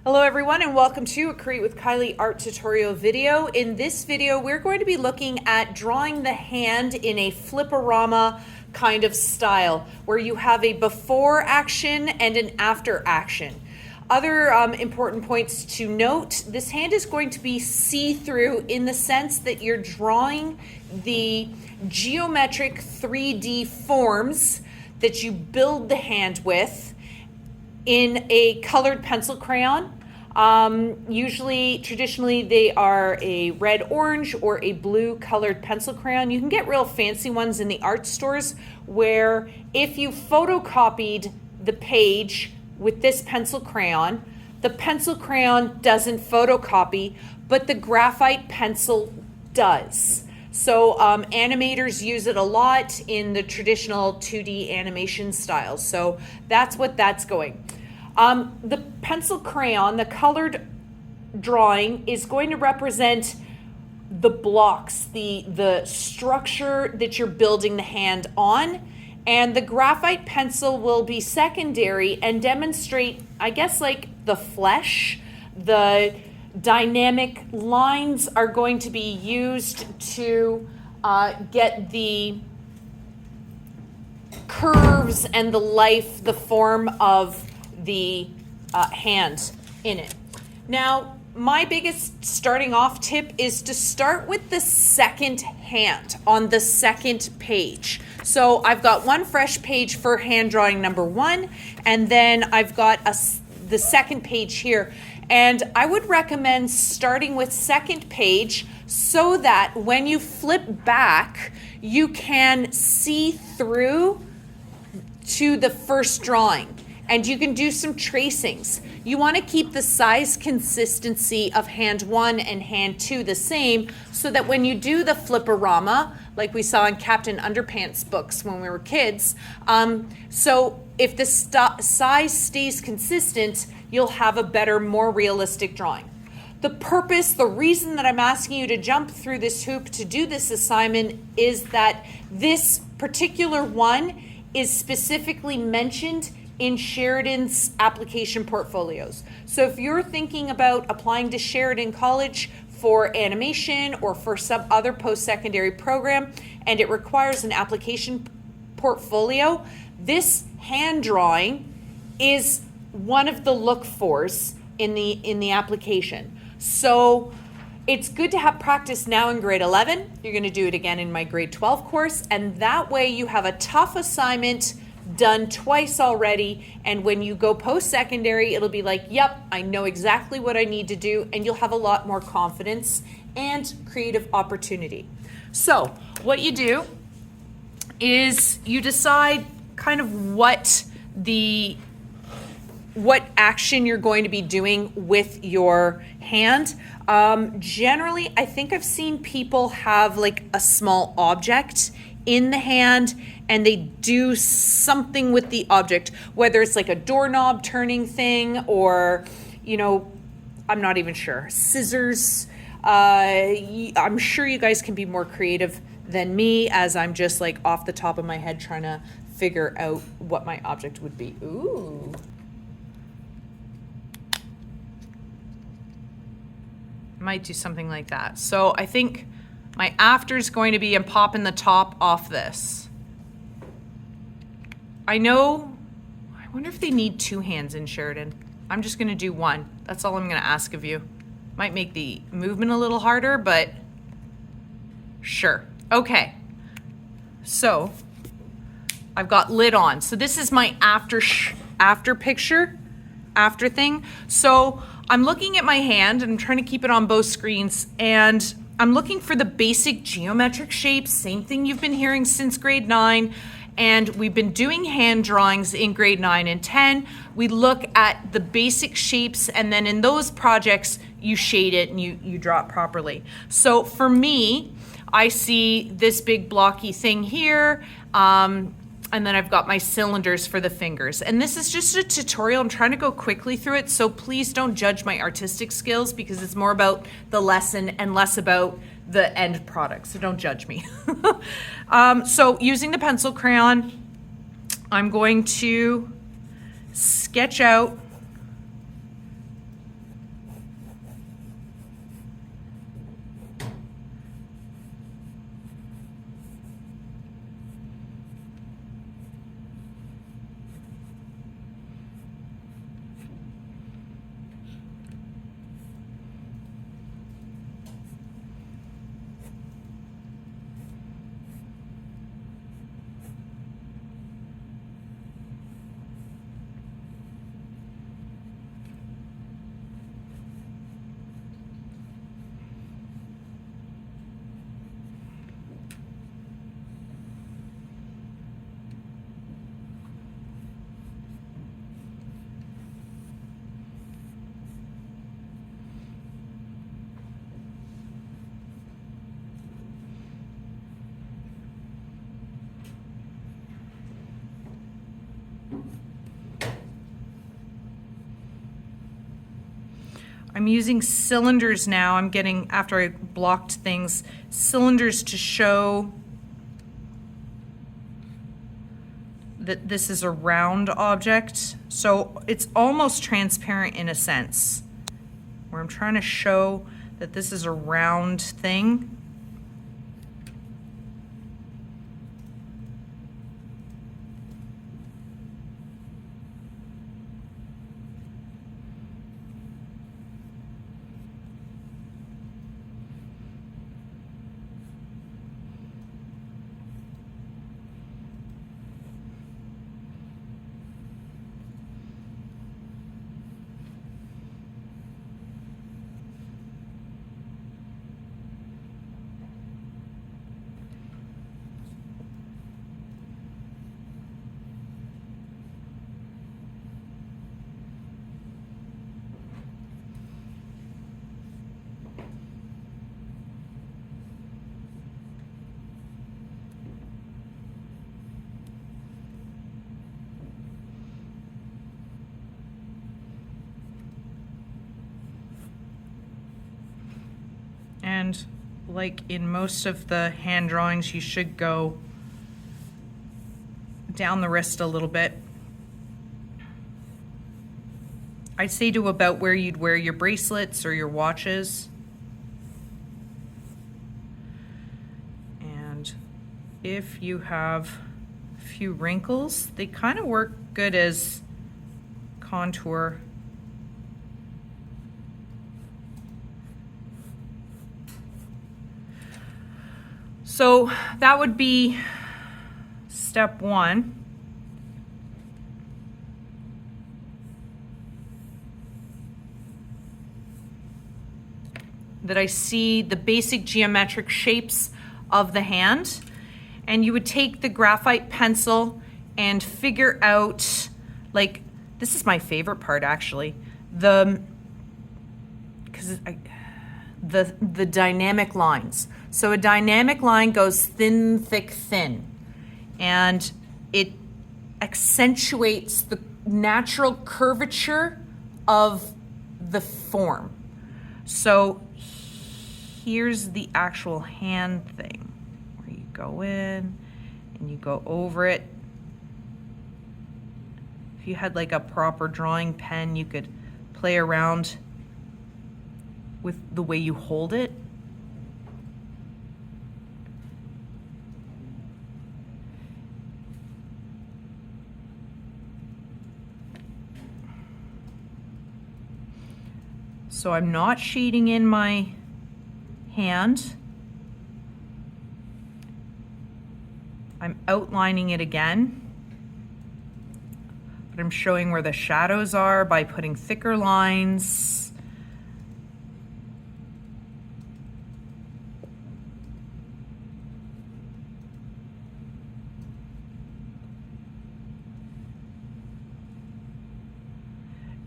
Hello everyone and welcome to a Create with Kiely art tutorial video. In this video, we're going to be looking at drawing the hand in a flip-a-rama kind of style where you have a before action and an after action. Other important points to note, this hand is going to be see-through in the sense that you're drawing the geometric 3D forms that you build the hand with in a colored pencil crayon. Traditionally, they are a red, orange, or a blue colored pencil crayon. You can get real fancy ones in the art stores where if you photocopied the page with this pencil crayon, the pencil crayon doesn't photocopy, but the graphite pencil does. So animators use it a lot in the traditional 2D animation styles. So that's what that's going. The pencil crayon, the colored drawing, is going to represent the blocks, the structure that you're building the hand on. And the graphite pencil will be secondary and demonstrate, I guess, like the flesh. The dynamic lines are going to be used to get the curves and the life, the form of the hand in it. Now, my biggest starting off tip is to start with the second hand on the second page. So I've got one fresh page for hand drawing number 1, and then I've got the second page here. And I would recommend starting with second page so that when you flip back, you can see through to the first drawing. And you can do some tracings. You want to keep the size consistency of hand 1 and hand 2 the same so that when you do the flip-a-rama, like we saw in Captain Underpants books when we were kids, so if the size stays consistent, you'll have a better, more realistic drawing. The reason that I'm asking you to jump through this hoop to do this assignment is that this particular one is specifically mentioned in Sheridan's application portfolios. So if you're thinking about applying to Sheridan College for animation or for some other post-secondary program and it requires an application portfolio, this hand drawing is one of the look-fors in the application. So it's good to have practice now in grade 11. You're gonna do it again in my grade 12 course, and that way you have a tough assignment done twice already, and when you go post-secondary, it'll be like, yep, I know exactly what I need to do, and you'll have a lot more confidence and creative opportunity. So what you do is you decide kind of what action you're going to be doing with your hand. Generally, I think I've seen people have like a small object in the hand and they do something with the object, whether it's like a doorknob turning thing or, I'm not even sure, scissors. I'm sure you guys can be more creative than me as I'm just like off the top of my head trying to figure out what my object would be. Ooh. Might do something like that. So I think my after is going to be I'm popping the top off this. I wonder if they need 2 hands in Sheridan. I'm just gonna do 1. That's all I'm gonna ask of you. Might make the movement a little harder, but sure. Okay, so I've got lid on. So this is my after picture, after thing. So I'm looking at my hand and I'm trying to keep it on both screens, and I'm looking for the basic geometric shapes, same thing you've been hearing since grade 9. And we've been doing hand drawings in grade 9 and 10. We look at the basic shapes, and then in those projects, you shade it and you draw it properly. So for me, I see this big blocky thing here, and then I've got my cylinders for the fingers. And this is just a tutorial. I'm trying to go quickly through it, so please don't judge my artistic skills because it's more about the lesson and less about the end product, so don't judge me. So using the pencil crayon, I'm going to sketch out I'm using cylinders now. I'm getting, after I blocked things, cylinders to show that this is a round object. So it's almost transparent in a sense, where I'm trying to show that this is a round thing. And like in most of the hand drawings, you should go down the wrist a little bit. I'd say to about where you'd wear your bracelets or your watches. And if you have a few wrinkles, they kind of work good as contour. So that would be step one. That I see the basic geometric shapes of the hand, and you would take the graphite pencil and figure out, like, this is my favorite part actually, the dynamic lines. So a dynamic line goes thin, thick, thin, and it accentuates the natural curvature of the form. So here's the actual hand thing, where you go in and you go over it. If you had like a proper drawing pen, you could play around with the way you hold it. So I'm not shading in my hand. I'm outlining it again, but I'm showing where the shadows are by putting thicker lines.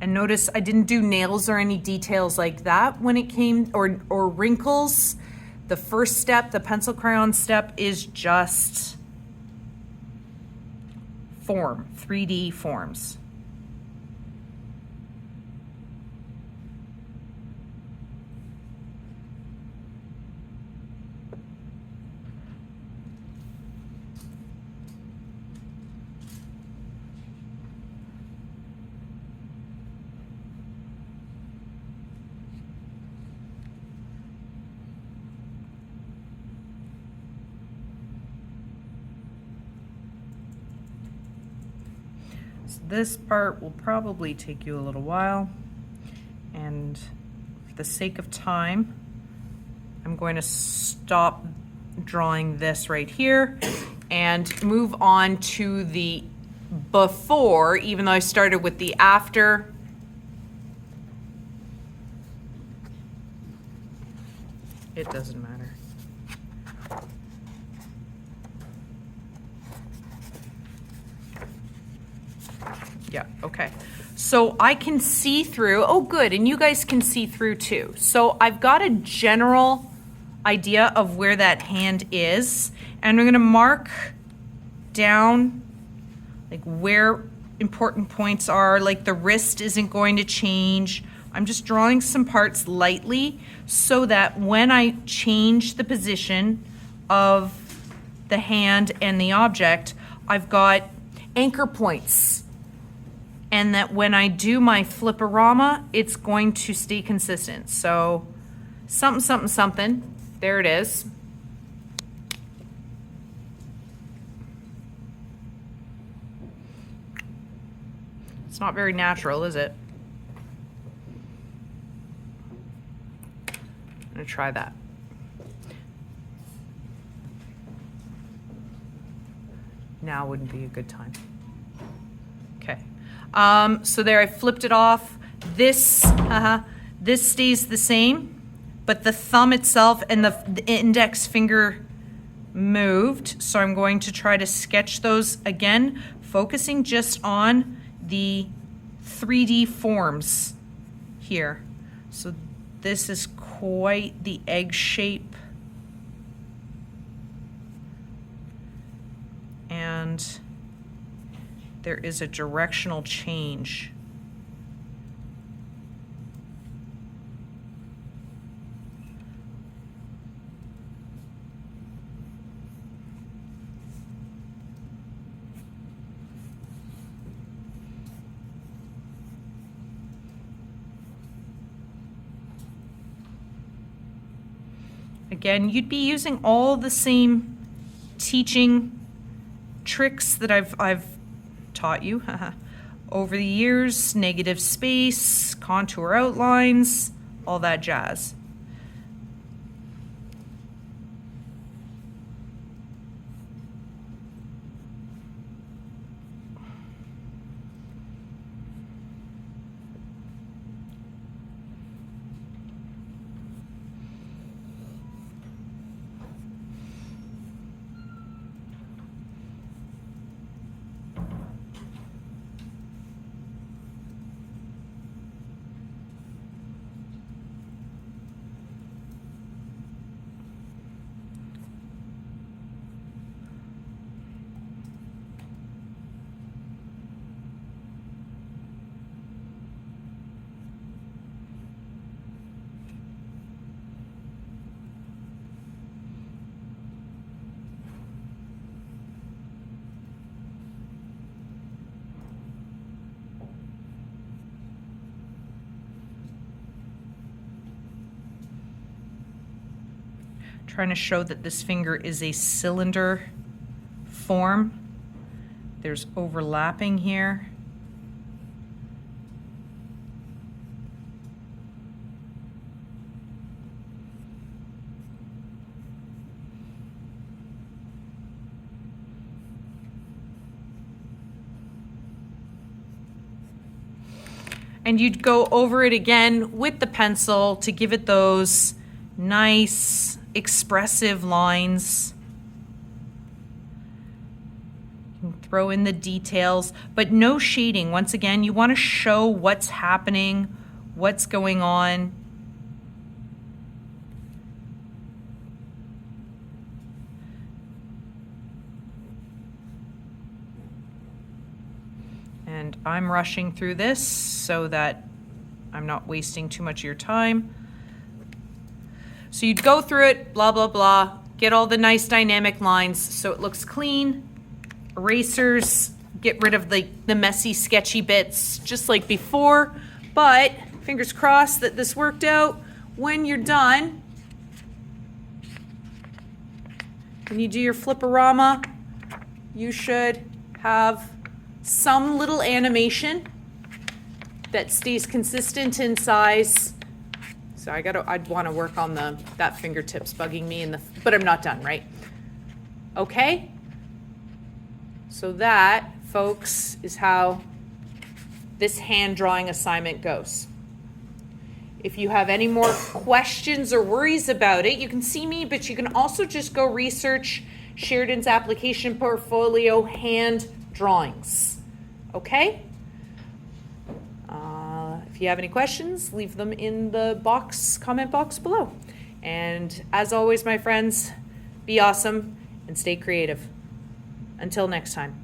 And notice I didn't do nails or any details like that when it came, or wrinkles. The first step, the pencil crayon step, is just form, 3D forms. This part will probably take you a little while, and for the sake of time, I'm going to stop drawing this right here and move on to the before, even though I started with the after. It doesn't matter. Yeah, okay. So I can see through, oh good, and you guys can see through too. So I've got a general idea of where that hand is, and I'm gonna mark down like where important points are, like the wrist isn't going to change. I'm just drawing some parts lightly so that when I change the position of the hand and the object, I've got anchor points. And that when I do my flip-a-rama, it's going to stay consistent. So something, something, something. There it is. It's not very natural, is it? I'm gonna try that. Now wouldn't be a good time. Okay. So there I flipped it off. This stays the same, but the thumb itself and the index finger moved. So I'm going to try to sketch those again, focusing just on the 3D forms here. So this is quite the egg shape. And there is a directional change. Again, you'd be using all the same teaching tricks that I've taught you over the years: negative space, contour outlines, all that jazz. Trying to show that this finger is a cylinder form. There's overlapping here. And you'd go over it again with the pencil to give it those nice expressive lines. You can throw in the details, but no shading. Once again, you want to show what's happening, what's going on. And I'm rushing through this so that I'm not wasting too much of your time. So you'd go through it, blah, blah, blah, get all the nice dynamic lines so it looks clean. Erasers, get rid of the messy, sketchy bits just like before. But fingers crossed that this worked out. When you're done, when you do your flip-a-rama, you should have some little animation that stays consistent in size. So I'd want to work on that fingertips bugging me but I'm not done, right? Okay. So that, folks, is how this hand drawing assignment goes. If you have any more questions or worries about it, you can see me, but you can also just go research Sheridan's application portfolio hand drawings. Okay? If you have any questions, leave them in the comment box below. And as always, my friends, be awesome and stay creative. Until next time.